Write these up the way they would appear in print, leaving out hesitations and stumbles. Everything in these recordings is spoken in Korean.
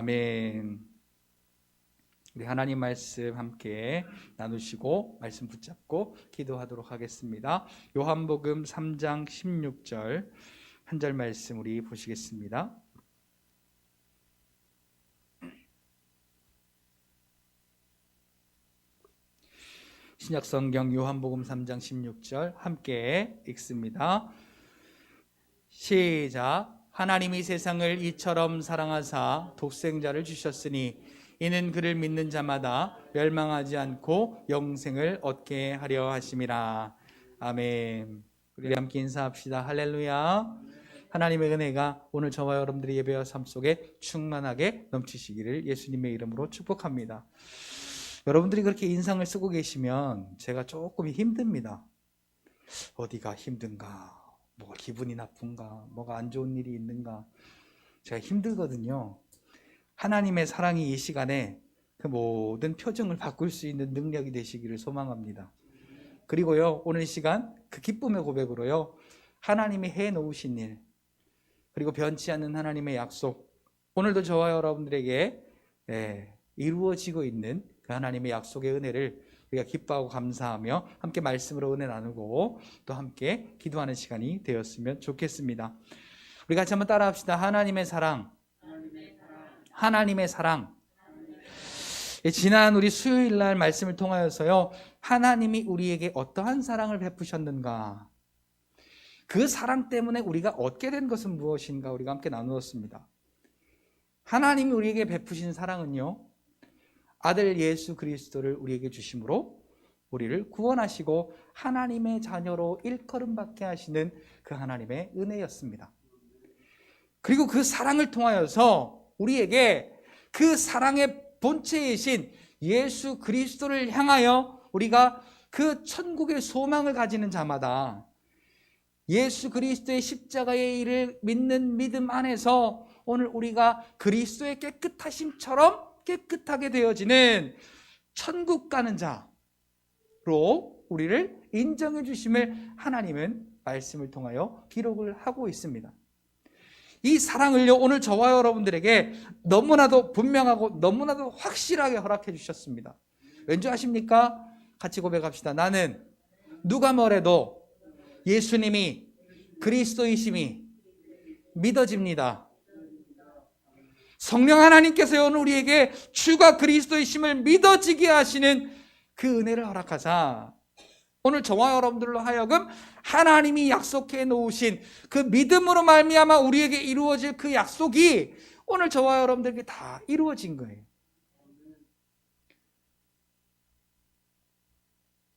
아멘. 우리 하나님 말씀 함께 나누시고 말씀 붙잡고 기도하도록 하겠습니다. 요한복음 3장 16절 한 절 말씀 우리 보시겠습니다. 신약성경 요한복음 3장 16절 함께 읽습니다. 시작. 하나님이 세상을 이처럼 사랑하사 독생자를 주셨으니 이는 그를 믿는 자마다 멸망하지 않고 영생을 얻게 하려 하심이라. 아멘. 우리 함께 인사합시다. 할렐루야. 하나님의 은혜가 오늘 저와 여러분들의 예배와 삶 속에 충만하게 넘치시기를 예수님의 이름으로 축복합니다. 여러분들이 그렇게 인상을 쓰고 계시면 제가 조금 힘듭니다. 어디가 힘든가? 뭐가 기분이 나쁜가? 뭐가 안 좋은 일이 있는가? 제가 힘들거든요. 하나님의 사랑이 이 시간에 그 모든 표정을 바꿀 수 있는 능력이 되시기를 소망합니다. 그리고요, 오늘 시간 그 기쁨의 고백으로요, 하나님이 해놓으신 일, 그리고 변치 않는 하나님의 약속, 오늘도 저와 여러분들에게 이루어지고 있는 그 하나님의 약속의 은혜를 우리가 기뻐하고 감사하며 함께 말씀으로 은혜 나누고 또 함께 기도하는 시간이 되었으면 좋겠습니다. 우리 같이 한번 따라합시다. 하나님의 사랑. 하나님의 사랑. 지난 우리 수요일 날 말씀을 통하여서요, 하나님이 우리에게 어떠한 사랑을 베푸셨는가, 그 사랑 때문에 우리가 얻게 된 것은 무엇인가 우리가 함께 나누었습니다. 하나님이 우리에게 베푸신 사랑은요, 아들 예수 그리스도를 우리에게 주심으로 우리를 구원하시고 하나님의 자녀로 일컬음 받게 하시는 그 하나님의 은혜였습니다. 그리고 그 사랑을 통하여서 우리에게 그 사랑의 본체이신 예수 그리스도를 향하여 우리가 그 천국의 소망을 가지는 자마다 예수 그리스도의 십자가의 일을 믿는 믿음 안에서 오늘 우리가 그리스도의 깨끗하심처럼 깨끗하게 되어지는 천국 가는 자로 우리를 인정해 주심을 하나님은 말씀을 통하여 기록을 하고 있습니다. 이 사랑을요, 오늘 저와 여러분들에게 너무나도 분명하고 너무나도 확실하게 허락해 주셨습니다. 왠지 아십니까? 같이 고백합시다. 나는 누가 뭐래도 예수님이 그리스도이심이 믿어집니다. 성령 하나님께서 오늘 우리에게 주가 그리스도이심을 믿어지게 하시는 그 은혜를 허락하사 오늘 저와 여러분들로 하여금 하나님이 약속해 놓으신 그 믿음으로 말미암아 우리에게 이루어질 그 약속이 오늘 저와 여러분들에게 다 이루어진 거예요.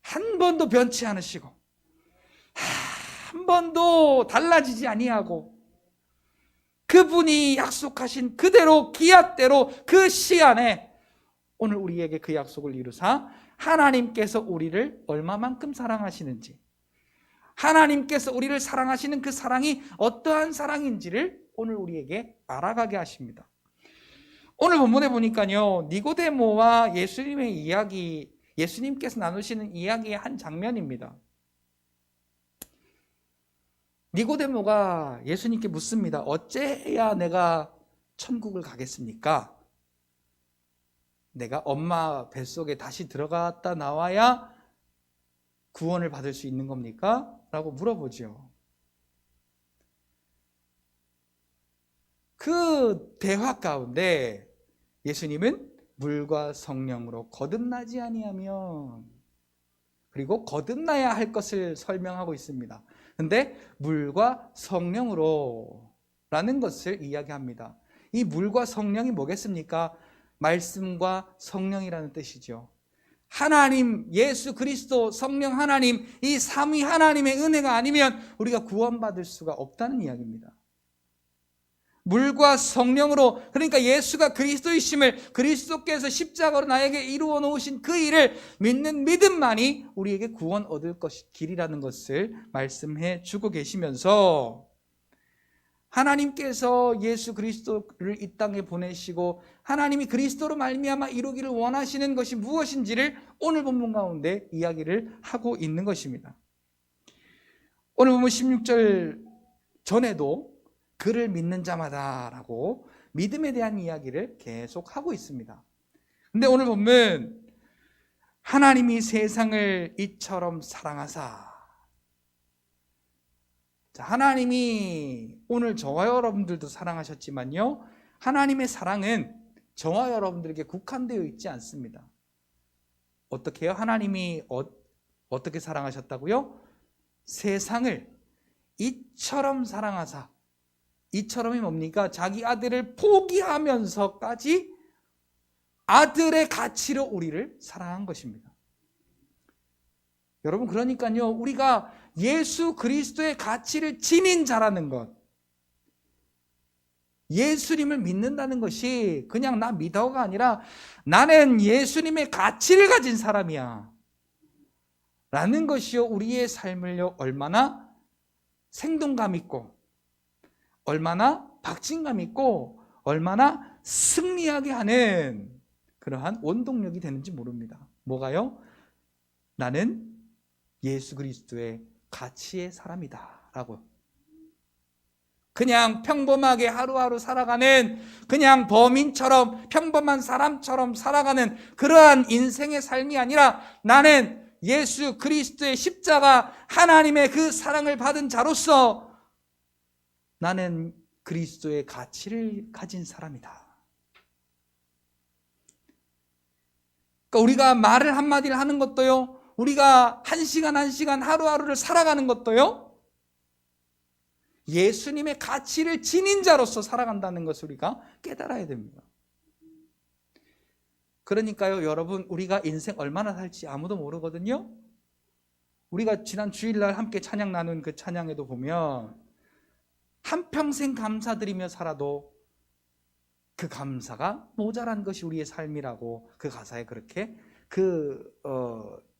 한 번도 변치 않으시고 한 번도 달라지지 아니하고 그분이 약속하신 그대로 기약대로 그 시간에 오늘 우리에게 그 약속을 이루사 하나님께서 우리를 얼마만큼 사랑하시는지, 하나님께서 우리를 사랑하시는 그 사랑이 어떠한 사랑인지를 오늘 우리에게 알아가게 하십니다. 오늘 본문에 보니까요, 니고데모와 예수님의 이야기, 예수님께서 나누시는 이야기의 한 장면입니다. 니고데모가 예수님께 묻습니다. 어째야 내가 천국을 가겠습니까? 내가 엄마 뱃속에 다시 들어갔다 나와야 구원을 받을 수 있는 겁니까? 라고 물어보죠. 그 대화 가운데 예수님은 물과 성령으로 거듭나지 아니하면, 그리고 거듭나야 할 것을 설명하고 있습니다. 근데 물과 성령으로 라는 것을 이야기합니다. 이 물과 성령이 뭐겠습니까? 말씀과 성령이라는 뜻이죠. 하나님, 예수 그리스도, 성령 하나님, 이 삼위 하나님의 은혜가 아니면 우리가 구원받을 수가 없다는 이야기입니다. 물과 성령으로, 그러니까 예수가 그리스도이심을, 그리스도께서 십자가로 나에게 이루어 놓으신 그 일을 믿는 믿음만이 우리에게 구원 얻을 길이라는 것을 말씀해 주고 계시면서, 하나님께서 예수 그리스도를 이 땅에 보내시고 하나님이 그리스도로 말미암아 이루기를 원하시는 것이 무엇인지를 오늘 본문 가운데 이야기를 하고 있는 것입니다. 오늘 본문 16절 전에도 그를 믿는 자마다 라고 믿음에 대한 이야기를 계속 하고 있습니다. 근데 오늘 보면 하나님이 세상을 이처럼 사랑하사. 자, 하나님이 오늘 저와 여러분들도 사랑하셨지만요, 하나님의 사랑은 저와 여러분들에게 국한되어 있지 않습니다. 어떻게 해요? 하나님이 어떻게 사랑하셨다고요? 세상을 이처럼 사랑하사. 이처럼이 뭡니까? 자기 아들을 포기하면서까지 아들의 가치로 우리를 사랑한 것입니다. 여러분, 그러니까요, 우리가 예수 그리스도의 가치를 지닌 자라는 것, 예수님을 믿는다는 것이 그냥 나 믿어가 아니라 나는 예수님의 가치를 가진 사람이야 라는 것이요, 우리의 삶을요 얼마나 생동감 있고, 얼마나 박진감 있고, 얼마나 승리하게 하는 그러한 원동력이 되는지 모릅니다. 뭐가요? 나는 예수 그리스도의 가치의 사람이다 라고. 그냥 평범하게 하루하루 살아가는, 그냥 범인처럼 평범한 사람처럼 살아가는 그러한 인생의 삶이 아니라, 나는 예수 그리스도의 십자가 하나님의 그 사랑을 받은 자로서 나는 그리스도의 가치를 가진 사람이다. 그러니까 우리가 말을 한마디를 하는 것도요, 우리가 한 시간 하루하루를 살아가는 것도요, 예수님의 가치를 지닌 자로서 살아간다는 것을 우리가 깨달아야 됩니다. 그러니까요, 여러분, 우리가 인생 얼마나 살지 아무도 모르거든요. 우리가 지난 주일날 함께 찬양 나눈 그 찬양에도 보면 한평생 감사드리며 살아도 그 감사가 모자란 것이 우리의 삶이라고 그 가사에 그렇게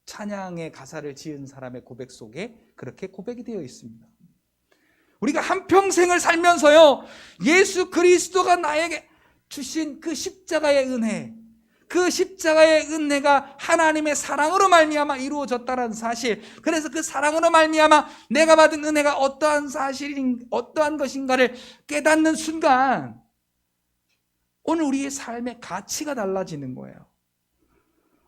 찬양의 가사를 지은 사람의 고백 속에 그렇게 고백이 되어 있습니다. 우리가 한평생을 살면서요, 예수 그리스도가 나에게 주신 그 십자가의 은혜, 그 십자가의 은혜가 하나님의 사랑으로 말미암아 이루어졌다는 사실, 그래서 그 사랑으로 말미암아 내가 받은 은혜가 어떠한 것인가를 깨닫는 순간 오늘 우리의 삶의 가치가 달라지는 거예요.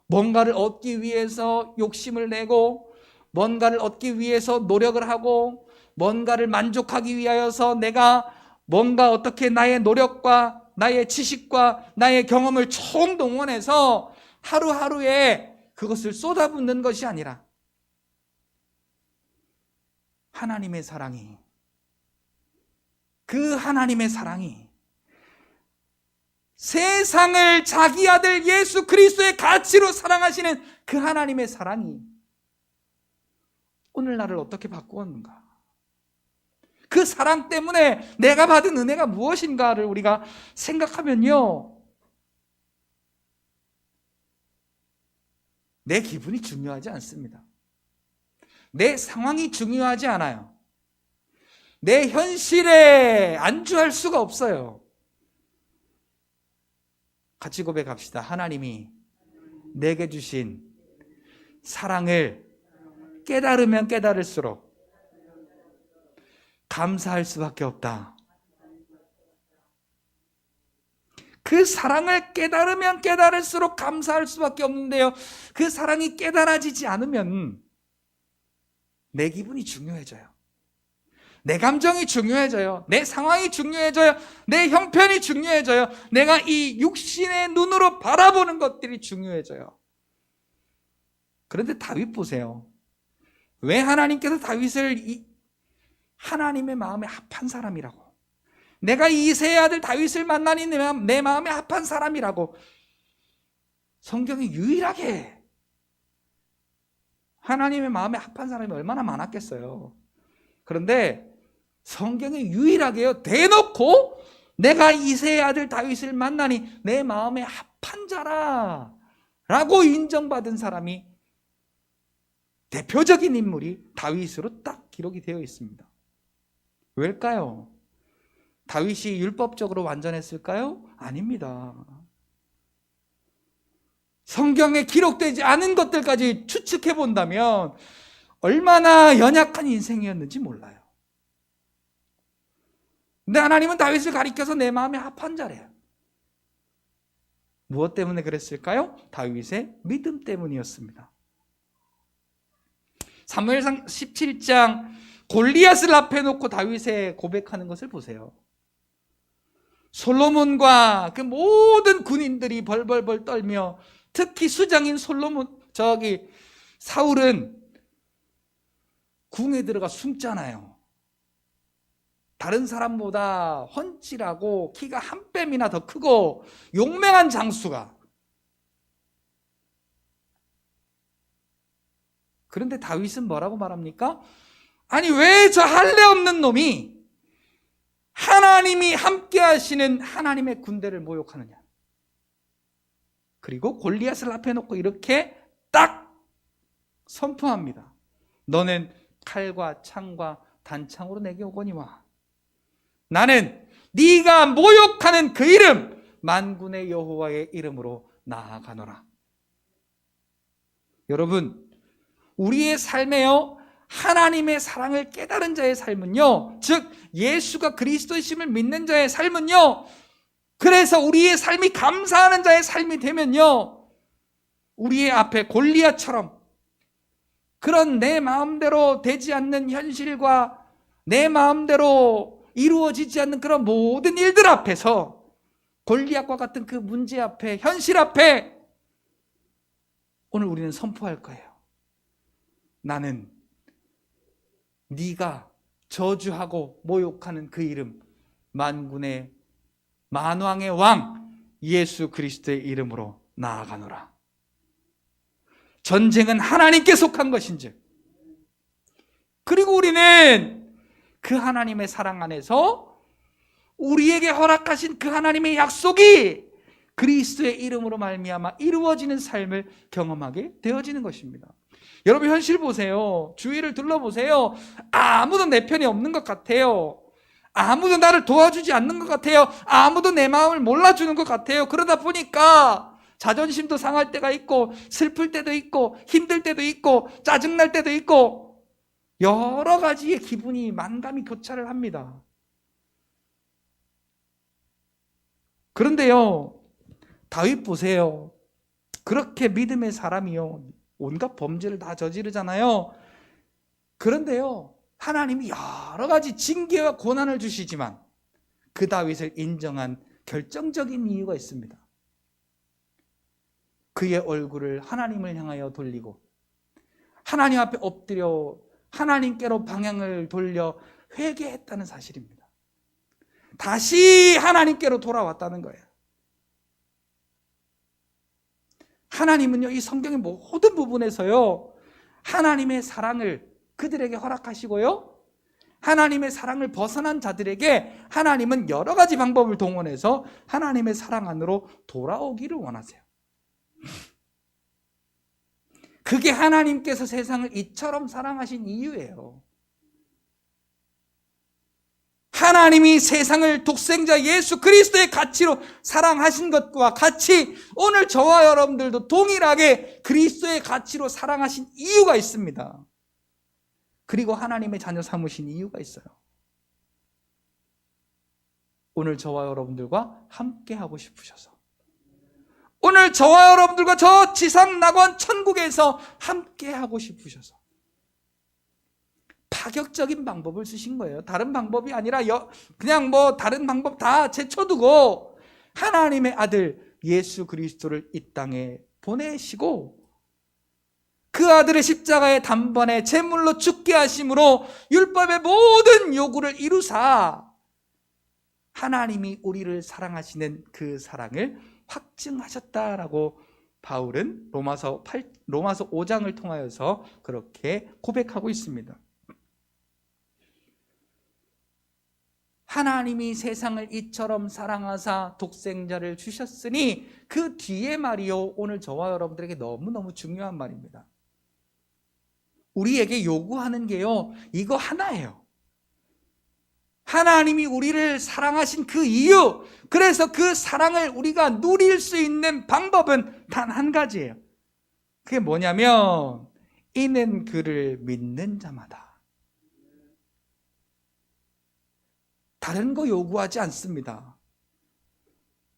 뭔가를 얻기 위해서 욕심을 내고, 뭔가를 얻기 위해서 노력을 하고, 뭔가를 만족하기 위하여서 내가 뭔가 어떻게 나의 노력과 나의 지식과 나의 경험을 총동원해서 하루하루에 그것을 쏟아붓는 것이 아니라, 하나님의 사랑이, 그 하나님의 사랑이 세상을 자기 아들 예수 그리스도의 가치로 사랑하시는 그 하나님의 사랑이 오늘 나를 어떻게 바꾸었는가? 그 사랑 때문에 내가 받은 은혜가 무엇인가를 우리가 생각하면요, 내 기분이 중요하지 않습니다. 내 상황이 중요하지 않아요. 내 현실에 안주할 수가 없어요. 같이 고백합시다. 하나님이 내게 주신 사랑을 깨달으면 깨달을수록 감사할 수밖에 없다. 그 사랑을 깨달으면 깨달을수록 감사할 수밖에 없는데요, 그 사랑이 깨달아지지 않으면 내 기분이 중요해져요. 내 감정이 중요해져요. 내 상황이 중요해져요. 내 형편이 중요해져요. 내가 이 육신의 눈으로 바라보는 것들이 중요해져요. 그런데 다윗 보세요. 왜 하나님께서 다윗을 하나님의 마음에 합한 사람이라고, 내가 이새의 아들 다윗을 만나니 내 마음에 합한 사람이라고 성경이 유일하게 하나님의 마음에 합한 사람이 얼마나 많았겠어요. 그런데 성경이 유일하게요, 대놓고 내가 이새의 아들 다윗을 만나니 내 마음에 합한 자라 라고 인정받은 사람이, 대표적인 인물이 다윗으로 딱 기록이 되어 있습니다. 왜일까요? 다윗이 율법적으로 완전했을까요? 아닙니다. 성경에 기록되지 않은 것들까지 추측해 본다면 얼마나 연약한 인생이었는지 몰라요. 근데 하나님은 다윗을 가리켜서 내 마음에 합한 자래요. 무엇 때문에 그랬을까요? 다윗의 믿음 때문이었습니다. 사무엘상 17장 골리앗을 앞에 놓고 다윗의 고백하는 것을 보세요. 솔로몬과 그 모든 군인들이 벌벌벌 떨며, 특히 수장인 사울은 궁에 들어가 숨잖아요. 다른 사람보다 훤칠하고 키가 한 뼘이나 더 크고 용맹한 장수가. 그런데 다윗은 뭐라고 말합니까? 아니, 왜 저 할례 없는 놈이 하나님이 함께 하시는 하나님의 군대를 모욕하느냐. 그리고 골리앗을 앞에 놓고 이렇게 딱 선포합니다. 너는 칼과 창과 단창으로 내게 오거니와 나는 네가 모욕하는 그 이름 만군의 여호와의 이름으로 나아가노라. 여러분, 우리의 삶에요, 하나님의 사랑을 깨달은 자의 삶은요, 즉 예수가 그리스도이심을 믿는 자의 삶은요, 그래서 우리의 삶이 감사하는 자의 삶이 되면요, 우리의 앞에 골리앗처럼 그런 내 마음대로 되지 않는 현실과 내 마음대로 이루어지지 않는 그런 모든 일들 앞에서, 골리앗과 같은 그 문제 앞에, 현실 앞에 오늘 우리는 선포할 거예요. 나는 네가 저주하고 모욕하는 그 이름 만군의 만왕의 왕 예수 그리스도의 이름으로 나아가노라. 전쟁은 하나님께 속한 것인즉, 그리고 우리는 그 하나님의 사랑 안에서 우리에게 허락하신 그 하나님의 약속이 그리스도의 이름으로 말미암아 이루어지는 삶을 경험하게 되어지는 것입니다. 여러분, 현실 보세요. 주위를 둘러보세요. 아무도 내 편이 없는 것 같아요. 아무도 나를 도와주지 않는 것 같아요. 아무도 내 마음을 몰라주는 것 같아요. 그러다 보니까 자존심도 상할 때가 있고, 슬플 때도 있고, 힘들 때도 있고, 짜증날 때도 있고, 여러 가지의 기분이 만감이 교차를 합니다. 그런데요, 다윗 보세요. 그렇게 믿음의 사람이요, 온갖 범죄를 다 저지르잖아요. 그런데요, 하나님이 여러 가지 징계와 고난을 주시지만 그 다윗을 인정한 결정적인 이유가 있습니다. 그의 얼굴을 하나님을 향하여 돌리고 하나님 앞에 엎드려 하나님께로 방향을 돌려 회개했다는 사실입니다. 다시 하나님께로 돌아왔다는 거예요. 하나님은요, 이 성경의 모든 부분에서요, 하나님의 사랑을 그들에게 허락하시고요, 하나님의 사랑을 벗어난 자들에게 하나님은 여러 가지 방법을 동원해서 하나님의 사랑 안으로 돌아오기를 원하세요. 그게 하나님께서 세상을 이처럼 사랑하신 이유예요. 하나님이 세상을 독생자 예수 그리스도의 가치로 사랑하신 것과 같이 오늘 저와 여러분들도 동일하게 그리스도의 가치로 사랑하신 이유가 있습니다. 그리고 하나님의 자녀 삼으신 이유가 있어요. 오늘 저와 여러분들과 함께 하고 싶으셔서, 오늘 저와 여러분들과 저 지상 낙원 천국에서 함께 하고 싶으셔서 파격적인 방법을 쓰신 거예요. 다른 방법이 아니라 그냥 다른 방법 다 제쳐두고 하나님의 아들 예수 그리스도를 이 땅에 보내시고 그 아들의 십자가의 단번에 제물로 죽게 하심으로 율법의 모든 요구를 이루사 하나님이 우리를 사랑하시는 그 사랑을 확증하셨다라고 바울은 로마서 5장을 통하여서 그렇게 고백하고 있습니다. 하나님이 세상을 이처럼 사랑하사 독생자를 주셨으니 그 뒤에 말이요, 오늘 저와 여러분들에게 너무너무 중요한 말입니다. 우리에게 요구하는 게요, 이거 하나예요. 하나님이 우리를 사랑하신 그 이유, 그래서 그 사랑을 우리가 누릴 수 있는 방법은 단 한 가지예요. 그게 뭐냐면 이는 그를 믿는 자마다. 다른 거 요구하지 않습니다.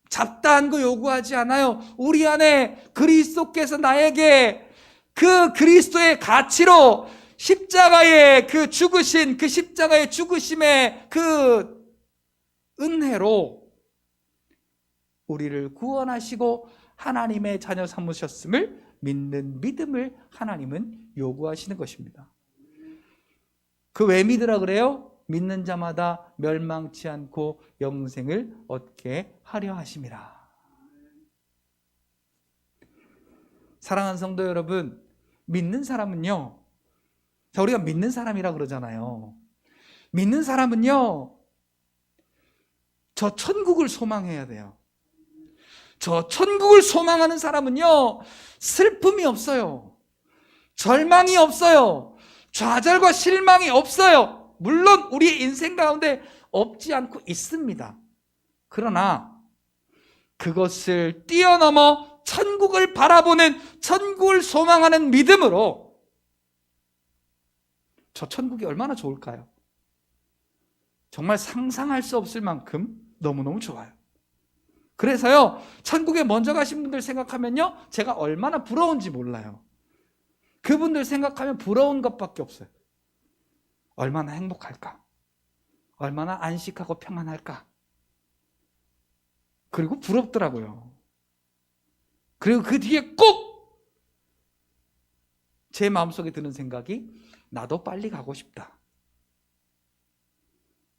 잡다한 거 요구하지 않아요. 우리 안에 그리스도께서 나에게 그 그리스도의 가치로 십자가의 그 죽으신, 그 십자가의 죽으심의 그 은혜로 우리를 구원하시고 하나님의 자녀 삼으셨음을 믿는 믿음을 하나님은 요구하시는 것입니다. 그 왜 믿으라 그래요? 믿는 자마다 멸망치 않고 영생을 얻게 하려 하심이라. 사랑하는 성도 여러분, 믿는 사람은요, 자, 우리가 믿는 사람이라 그러잖아요. 믿는 사람은요, 저 천국을 소망해야 돼요. 저 천국을 소망하는 사람은요, 슬픔이 없어요. 절망이 없어요. 좌절과 실망이 없어요. 물론 우리의 인생 가운데 없지 않고 있습니다. 그러나 그것을 뛰어넘어 천국을 바라보는, 천국을 소망하는 믿음으로, 저 천국이 얼마나 좋을까요? 정말 상상할 수 없을 만큼 너무너무 좋아요. 그래서요, 천국에 먼저 가신 분들 생각하면요, 제가 얼마나 부러운지 몰라요. 그분들 생각하면 부러운 것밖에 없어요. 얼마나 행복할까? 얼마나 안식하고 평안할까? 그리고 부럽더라고요. 그리고 그 뒤에 꼭 제 마음속에 드는 생각이, 나도 빨리 가고 싶다.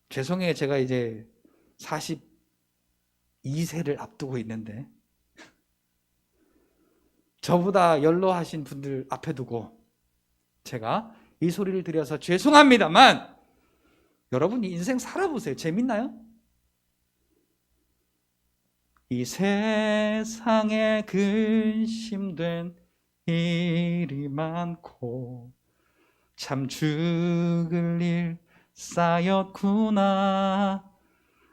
죄송해요. 제가 이제 42세를 앞두고 있는데 저보다 연로하신 분들 앞에 두고 제가 이 소리를 드려서 죄송합니다만, 여러분 인생 살아보세요. 재밌나요? 이 세상에 근심된 일이 많고 참 죽을 일 쌓였구나.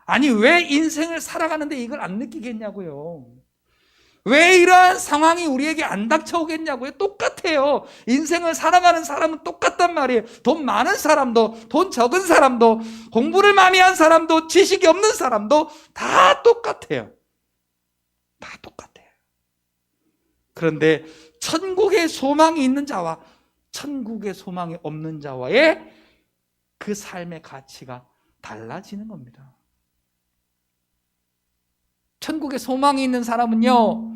아니, 왜 인생을 살아가는데 이걸 안 느끼겠냐고요. 왜 이러한 상황이 우리에게 안 닥쳐오겠냐고요. 똑같아요. 인생을 살아가는 사람은 똑같단 말이에요. 돈 많은 사람도, 돈 적은 사람도, 공부를 많이 한 사람도, 지식이 없는 사람도 다 똑같아요. 다 똑같아요. 그런데 천국의 소망이 있는 자와 천국의 소망이 없는 자와의 그 삶의 가치가 달라지는 겁니다. 천국의 소망이 있는 사람은요,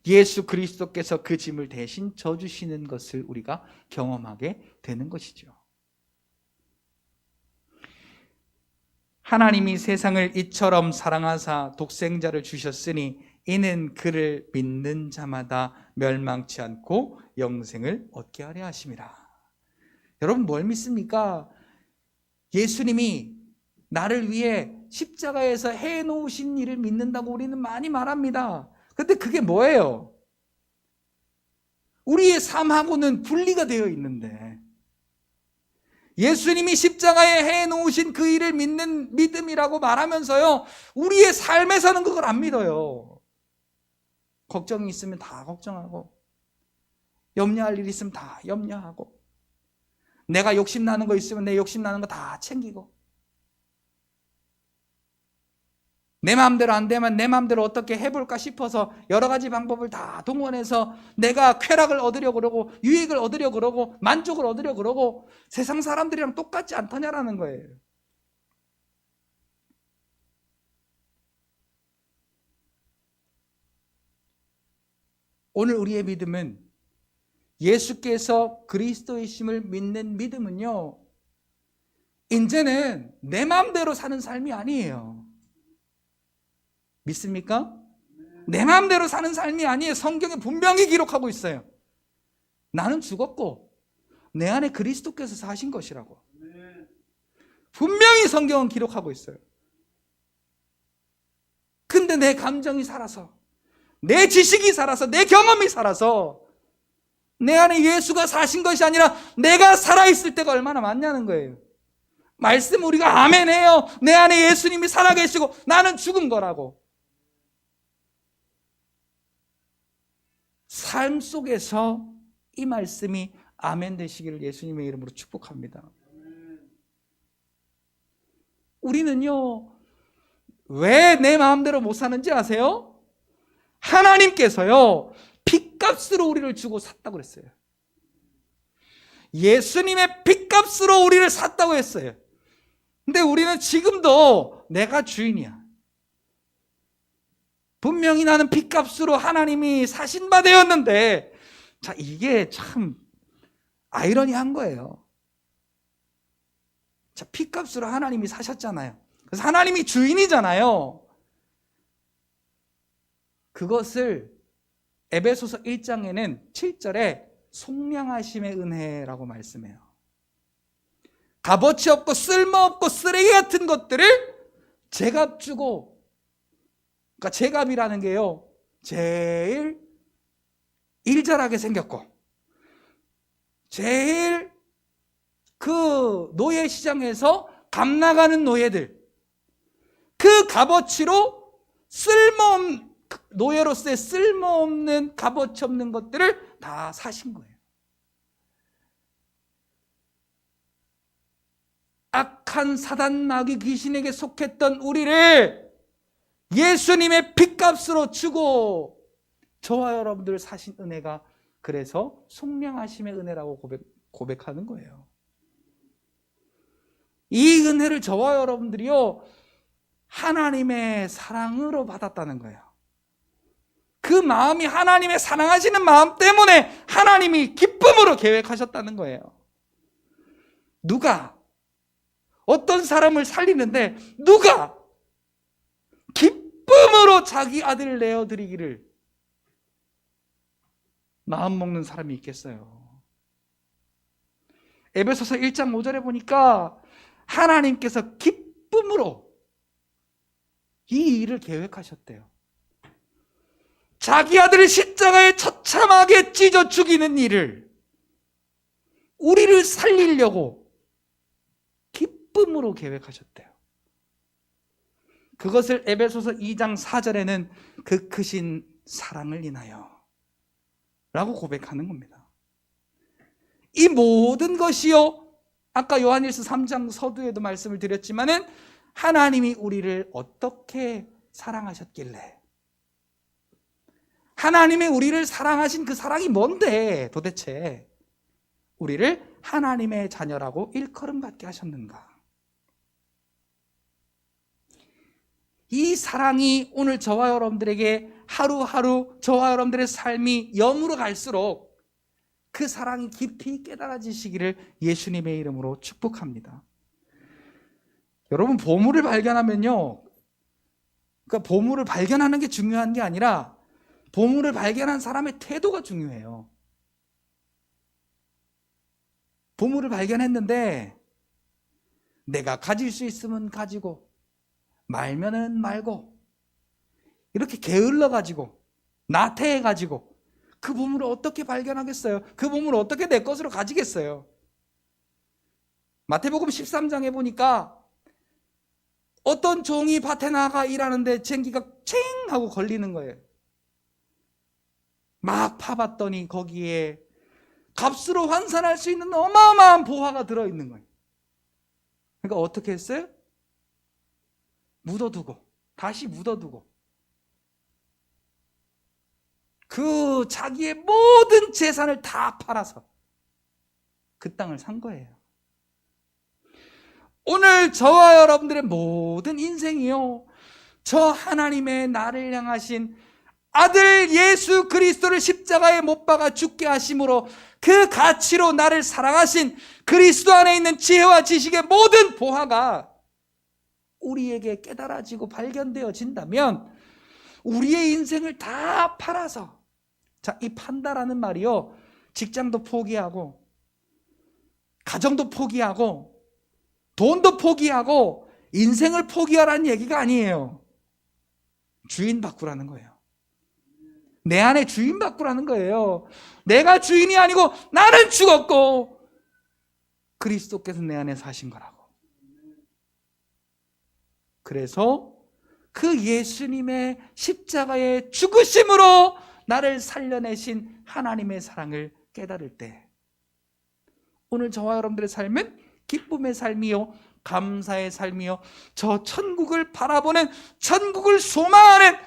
예수 그리스도께서 그 짐을 대신 져주시는 것을 우리가 경험하게 되는 것이죠. 하나님이 세상을 이처럼 사랑하사 독생자를 주셨으니 이는 그를 믿는 자마다 멸망치 않고 영생을 얻게 하려 하심이라. 여러분, 뭘 믿습니까? 예수님이 나를 위해 십자가에서 해놓으신 일을 믿는다고 우리는 많이 말합니다. 근데 그게 뭐예요? 우리의 삶하고는 분리가 되어 있는데, 예수님이 십자가에 해놓으신 그 일을 믿는 믿음이라고 말하면서요, 우리의 삶에서는 그걸 안 믿어요. 걱정이 있으면 다 걱정하고, 염려할 일 있으면 다 염려하고, 내가 욕심나는 거 있으면 내 욕심나는 거 다 챙기고, 내 마음대로 안 되면 내 마음대로 어떻게 해볼까 싶어서 여러 가지 방법을 다 동원해서 내가 쾌락을 얻으려고 그러고, 유익을 얻으려고 그러고, 만족을 얻으려고 그러고, 세상 사람들이랑 똑같지 않더냐라는 거예요. 오늘 우리의 믿음은, 예수께서 그리스도이심을 믿는 믿음은요, 이제는 내 마음대로 사는 삶이 아니에요. 믿습니까? 내 마음대로 사는 삶이 아니에요. 성경에 분명히 기록하고 있어요. 나는 죽었고 내 안에 그리스도께서 사신 것이라고. 분명히 성경은 기록하고 있어요. 근데 내 감정이 살아서, 내 지식이 살아서, 내 경험이 살아서 내 안에 예수가 사신 것이 아니라 내가 살아있을 때가 얼마나 많냐는 거예요. 말씀 우리가 아멘해요. 내 안에 예수님이 살아계시고 나는 죽은 거라고. 삶 속에서 이 말씀이 아멘 되시기를 예수님의 이름으로 축복합니다. 우리는요, 왜 내 마음대로 못 사는지 아세요? 하나님께서요, 핏값으로 우리를 주고 샀다고 그랬어요. 예수님의 핏값으로 우리를 샀다고 했어요. 근데 우리는 지금도 내가 주인이야. 분명히 나는 핏값으로 하나님이 사신 바 되었는데, 자, 이게 참 아이러니한 거예요. 자, 핏값으로 하나님이 사셨잖아요. 그래서 하나님이 주인이잖아요. 그것을 에베소서 1장에는 7절에 속량하심의 은혜라고 말씀해요. 값어치 없고 쓸모없고 쓰레기 같은 것들을 제값 주고, 그러니까 제값이라는 게요, 제일 일 잘하게 생겼고 제일 그 노예 시장에서 값 나가는 노예들, 그 값어치로 노예로서의 쓸모없는 값어치 없는 것들을 다 사신 거예요. 악한 사단 마귀 귀신에게 속했던 우리를 예수님의 핏값으로 주고 저와 여러분들 사신 은혜가, 그래서 속량하심의 은혜라고 고백하는 거예요. 이 은혜를 저와 여러분들이요, 하나님의 사랑으로 받았다는 거예요. 그 마음이 하나님의 사랑하시는 마음 때문에 하나님이 기쁨으로 계획하셨다는 거예요. 누가 어떤 사람을 살리는데 누가 기쁨으로 자기 아들을 내어드리기를 마음 먹는 사람이 있겠어요? 에베소서 1장 5절에 보니까 하나님께서 기쁨으로 이 일을 계획하셨대요. 자기 아들을 십자가에 처참하게 찢어 죽이는 일을 우리를 살리려고 기쁨으로 계획하셨대요. 그것을 에베소서 2장 4절에는 그 크신 사랑을 인하여 라고 고백하는 겁니다. 이 모든 것이요, 아까 요한일서 3장 서두에도 말씀을 드렸지만은 하나님이 우리를 어떻게 사랑하셨길래, 하나님의 우리를 사랑하신 그 사랑이 뭔데 도대체 우리를 하나님의 자녀라고 일컬음 받게 하셨는가? 이 사랑이 오늘 저와 여러분들에게 하루하루 저와 여러분들의 삶이 영으로 갈수록 그 사랑이 깊이 깨달아지시기를 예수님의 이름으로 축복합니다. 여러분, 보물을 발견하면요, 그러니까 보물을 발견하는 게 중요한 게 아니라 보물을 발견한 사람의 태도가 중요해요. 보물을 발견했는데 내가 가질 수 있으면 가지고 말면은 말고 이렇게 게을러 가지고 나태해 가지고 그 보물을 어떻게 발견하겠어요? 그 보물을 어떻게 내 것으로 가지겠어요? 마태복음 13장에 보니까 어떤 종이 밭에 나가 일하는데 쟁기가 챙 하고 걸리는 거예요. 막 파봤더니 거기에 값으로 환산할 수 있는 어마어마한 보화가 들어있는 거예요. 그러니까 어떻게 했어요? 묻어두고, 다시 묻어두고, 그 자기의 모든 재산을 다 팔아서 그 땅을 산 거예요. 오늘 저와 여러분들의 모든 인생이요, 저 하나님의 나를 향하신 아들 예수 그리스도를 십자가에 못 박아 죽게 하심으로 그 가치로 나를 사랑하신 그리스도 안에 있는 지혜와 지식의 모든 보화가 우리에게 깨달아지고 발견되어진다면 우리의 인생을 다 팔아서, 자, 이 판다라는 말이요, 직장도 포기하고 가정도 포기하고 돈도 포기하고 인생을 포기하라는 얘기가 아니에요. 주인 바꾸라는 거예요. 내 안에 주인 바꾸라는 거예요. 내가 주인이 아니고 나는 죽었고 그리스도께서 내 안에 사신 거라고. 그래서 그 예수님의 십자가의 죽으심으로 나를 살려내신 하나님의 사랑을 깨달을 때 오늘 저와 여러분들의 삶은 기쁨의 삶이요 감사의 삶이요, 저 천국을 바라보는, 천국을 소망하는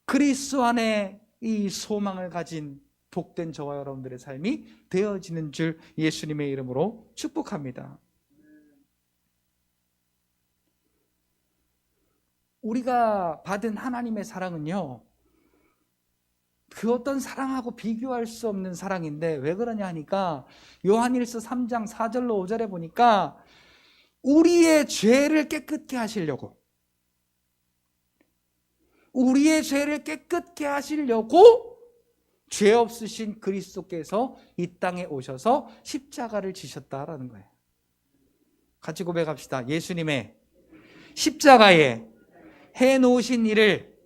그리스도 안에 이 소망을 가진 복된 저와 여러분들의 삶이 되어지는 줄 예수님의 이름으로 축복합니다. 우리가 받은 하나님의 사랑은요, 그 어떤 사랑하고 비교할 수 없는 사랑인데, 왜 그러냐 하니까 요한일서 3장 4절로 5절에 보니까 우리의 죄를 깨끗게 하시려고, 우리의 죄를 깨끗게 하시려고 죄 없으신 그리스도께서 이 땅에 오셔서 십자가를 지셨다라는 거예요. 같이 고백합시다. 예수님의 십자가에 해놓으신 일을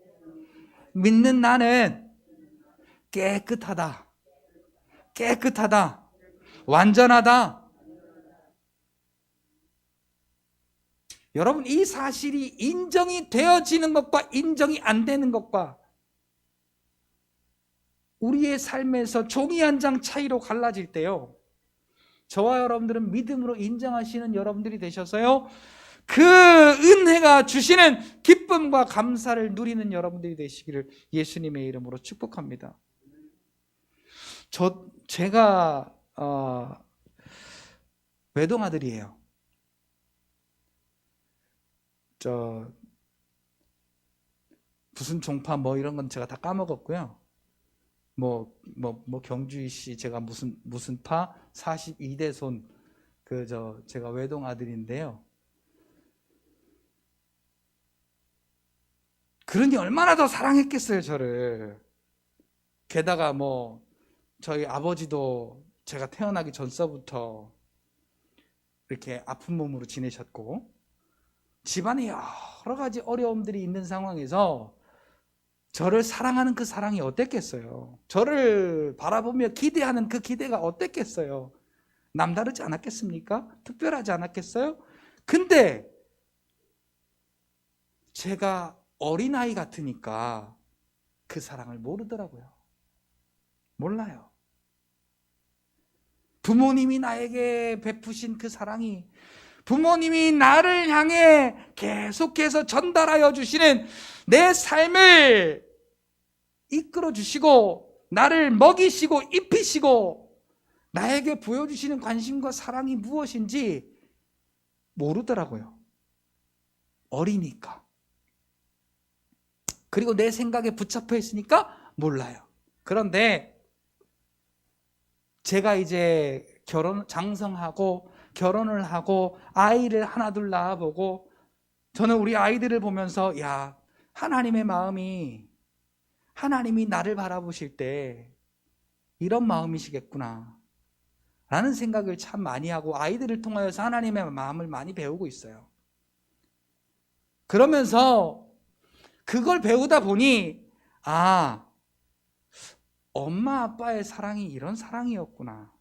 믿는 나는 깨끗하다, 깨끗하다, 완전하다. 여러분, 이 사실이 인정이 되어지는 것과 인정이 안 되는 것과 우리의 삶에서 종이 한 장 차이로 갈라질 때요, 저와 여러분들은 믿음으로 인정하시는 여러분들이 되셔서요, 그 은혜가 주시는 기쁨과 감사를 누리는 여러분들이 되시기를 예수님의 이름으로 축복합니다. 제가 외동아들이에요. 무슨 종파 뭐 이런 건 제가 다 까먹었고요. 경주이씨 제가 무슨 파 42대 손 제가 외동 아들인데요. 그러니 얼마나 더 사랑했겠어요, 저를. 게다가 저희 아버지도 제가 태어나기 전서부터 이렇게 아픈 몸으로 지내셨고, 집안에 여러 가지 어려움들이 있는 상황에서 저를 사랑하는 그 사랑이 어땠겠어요? 저를 바라보며 기대하는 그 기대가 어땠겠어요? 남다르지 않았겠습니까? 특별하지 않았겠어요? 근데 제가 어린아이 같으니까 그 사랑을 모르더라고요. 몰라요. 부모님이 나에게 베푸신 그 사랑이, 부모님이 나를 향해 계속해서 전달하여 주시는 내 삶을 이끌어 주시고 나를 먹이시고 입히시고 나에게 보여주시는 관심과 사랑이 무엇인지 모르더라고요. 어리니까. 그리고 내 생각에 붙잡혀 있으니까 몰라요. 그런데 제가 이제 장성하고 결혼을 하고 아이를 하나 둘 낳아보고, 저는 우리 아이들을 보면서 하나님의 마음이, 하나님이 나를 바라보실 때 이런 마음이시겠구나 라는 생각을 참 많이 하고, 아이들을 통하여서 하나님의 마음을 많이 배우고 있어요. 그러면서 그걸 배우다 보니 엄마 아빠의 사랑이 이런 사랑이었구나.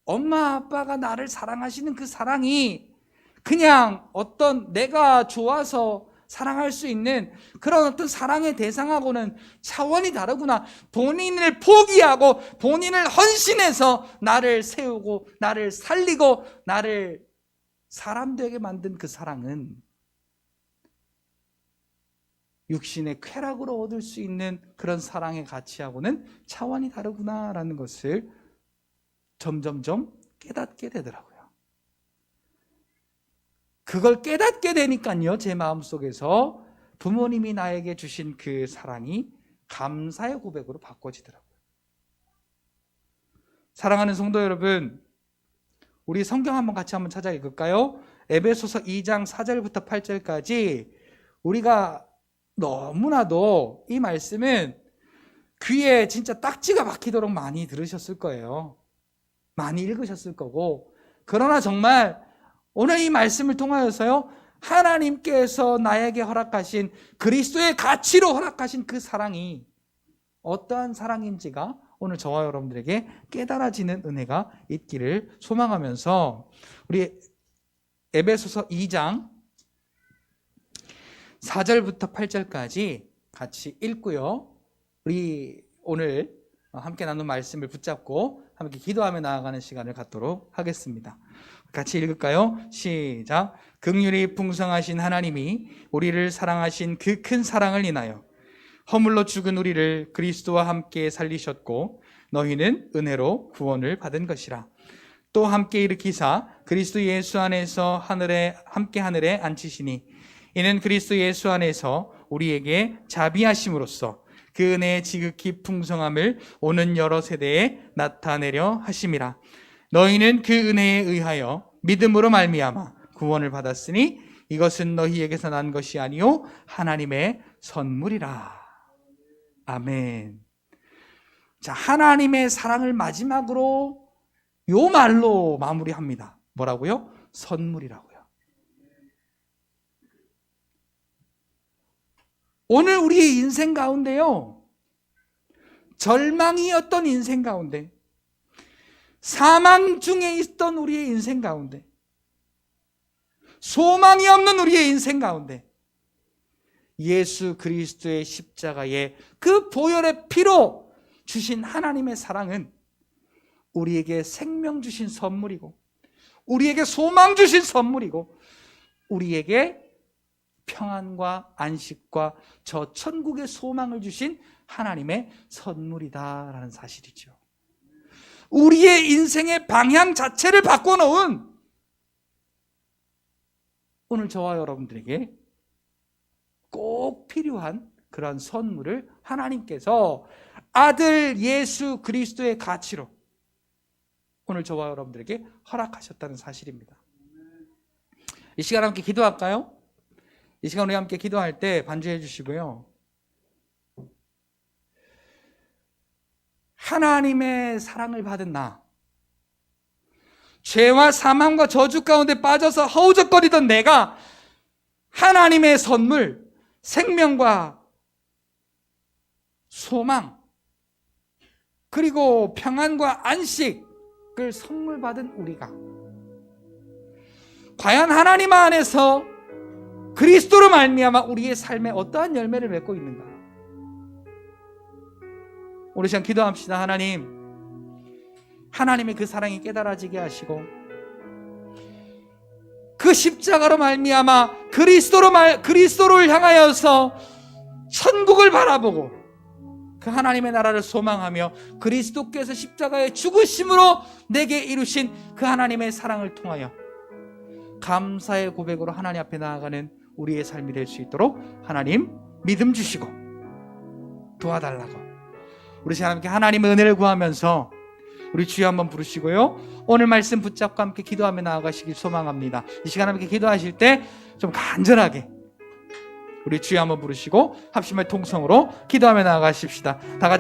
엄마 아빠가 나를 사랑하시는 그 사랑이 그냥 어떤 내가 좋아서 사랑할 수 있는 그런 어떤 사랑의 대상하고는 차원이 다르구나. 본인을 포기하고 본인을 헌신해서 나를 세우고 나를 살리고 나를 사람 되게 만든 그 사랑은 육신의 쾌락으로 얻을 수 있는 그런 사랑의 가치하고는 차원이 다르구나라는 것을 점점점 깨닫게 되더라고요. 그걸 깨닫게 되니까요, 제 마음속에서 부모님이 나에게 주신 그 사랑이 감사의 고백으로 바꿔지더라고요. 사랑하는 성도 여러분, 우리 성경 같이 한번 찾아 읽을까요? 에베소서 2장 4절부터 8절까지 우리가 너무나도 이 말씀은 귀에 진짜 딱지가 박히도록 많이 들으셨을 거예요. 많이 읽으셨을 거고, 그러나 정말 오늘 이 말씀을 통하여서요, 하나님께서 나에게 허락하신 그리스도의 가치로 허락하신 그 사랑이 어떠한 사랑인지가 오늘 저와 여러분들에게 깨달아지는 은혜가 있기를 소망하면서 우리 에베소서 2장 4절부터 8절까지 같이 읽고요, 우리 오늘 함께 나눈 말씀을 붙잡고 함께 기도하며 나아가는 시간을 갖도록 하겠습니다. 같이 읽을까요? 시작. 긍휼이 풍성하신 하나님이 우리를 사랑하신 그 큰 사랑을 인하여 허물로 죽은 우리를 그리스도와 함께 살리셨고 너희는 은혜로 구원을 받은 것이라. 또 함께 일으키사 그리스도 예수 안에서 함께 하늘에 앉히시니 이는 그리스도 예수 안에서 우리에게 자비하심으로써 그 은혜의 지극히 풍성함을 오는 여러 세대에 나타내려 하심이라. 너희는 그 은혜에 의하여 믿음으로 말미암아 구원을 받았으니 이것은 너희에게서 난 것이 아니요 하나님의 선물이라. 아멘. 자, 하나님의 사랑을 마지막으로 요 말로 마무리합니다. 뭐라고요? 선물이라고요. 오늘 우리의 인생 가운데요, 절망이었던 인생 가운데, 사망 중에 있던 우리의 인생 가운데, 소망이 없는 우리의 인생 가운데 예수 그리스도의 십자가의 그 보혈의 피로 주신 하나님의 사랑은 우리에게 생명 주신 선물이고, 우리에게 소망 주신 선물이고, 우리에게 평안과 안식과 저 천국의 소망을 주신 하나님의 선물이다라는 사실이죠. 우리의 인생의 방향 자체를 바꿔놓은 오늘 저와 여러분들에게 꼭 필요한 그런 선물을 하나님께서 아들 예수 그리스도의 가치로 오늘 저와 여러분들에게 허락하셨다는 사실입니다. 이 시간 함께 기도할까요? 이 시간 우리 함께 기도할 때 반주해 주시고요. 하나님의 사랑을 받은 나, 죄와 사망과 저주 가운데 빠져서 허우적거리던 내가 하나님의 선물, 생명과 소망, 그리고 평안과 안식을 선물 받은 우리가 과연 하나님 안에서 그리스도로 말미암아 우리의 삶에 어떠한 열매를 맺고 있는가? 우리 시간 기도합시다. 하나님의 그 사랑이 깨달아지게 하시고 그 십자가로 말미암아 그리스도를 향하여서 천국을 바라보고 그 하나님의 나라를 소망하며 그리스도께서 십자가의 죽으심으로 내게 이루신 그 하나님의 사랑을 통하여 감사의 고백으로 하나님 앞에 나아가는 우리의 삶이 될 수 있도록 하나님 믿음 주시고 도와달라고 우리 하나님께 하나님의 은혜를 구하면서 우리 주여 한번 부르시고요, 오늘 말씀 붙잡고 함께 기도하며 나아가시길 소망합니다. 이 시간 함께 기도하실 때 좀 간절하게 우리 주여 한번 부르시고 합심의 통성으로 기도하며 나아가십시다. 다 같이